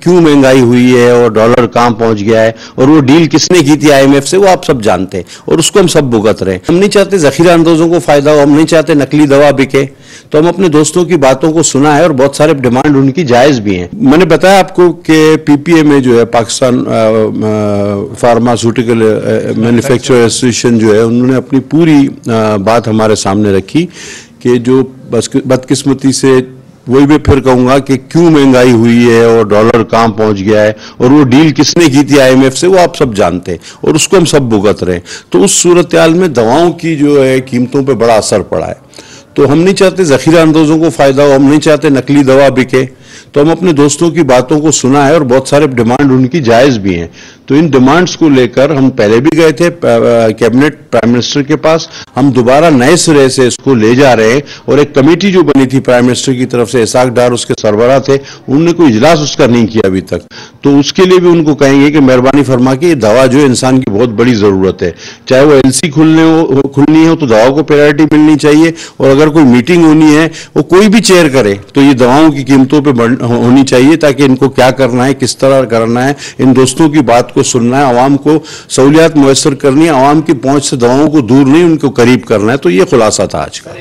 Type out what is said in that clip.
क्यों महंगाई हुई है और डॉलर कहां पहुंच गया है और वो डील किसने की थी आईएमएफ से, वो आप सब जानते हैं और उसको हम सब भुगत रहे हैं। हम नहीं चाहते जखीरा अंदोजों को फायदा हो, हम नहीं चाहते नकली दवा बिके, तो हम अपने दोस्तों की बातों को सुना है और बहुत सारे डिमांड उनकी जायज भी हैं। मैंने बताया आपको कि पीपीए में जो है पाकिस्तान फार्मास्यूटिकल मैन्युफैक्चरर एसोसिएशन जो है उन्होंने अपनी पूरी बात हमारे सामने रखी कि जो बदकिस्मती से वही मैं फिर कहूंगा कि क्यों महंगाई हुई है और डॉलर कहां पहुंच गया है और वो डील किसने की थी आईएमएफ से, वो आप सब जानते हैं और उसको हम सब भुगत रहे हैं। तो उस सूरत-ए-हाल में दवाओं की जो है कीमतों पे बड़ा असर पड़ा है। तो हम नहीं चाहते जखीरा अंदोजों को फायदा हो, हम नहीं चाहते नकली दवा बिके, तो हम अपने दोस्तों की बातों को सुना है और बहुत सारे डिमांड उनकी जायज भी हैं। तो इन डिमांड्स को लेकर हम पहले भी गए थे कैबिनेट प्राइम मिनिस्टर के पास, हम दोबारा नए सिरे से इसको ले जा रहे हैं और एक कमेटी जो बनी थी प्राइम मिनिस्टर की तरफ से, इसाक डार उसके सरबराह थे, उन्होंने कोई इजलास उसका नहीं किया अभी तक। तो उसके लिए भी उनको कहेंगे कि मेहरबानी फरमा के ये दवा जो है इंसान की बहुत बड़ी जरूरत है, चाहे वो एलसी खुलनी हो तो दवा को प्रायोरिटी मिलनी चाहिए, और अगर कोई मीटिंग होनी है वो कोई भी चेयर करे तो ये दवाओं की कीमतों पर होनी चाहिए, ताकि इनको क्या करना है, किस तरह करना है, इन दोस्तों की बात को सुनना है, आवाम को सहूलियात मुयस्सर करनी है, आवाम की पहुंच से दवाओं को दूर नहीं उनको करीब करना है। तो ये खुलासा था आज का।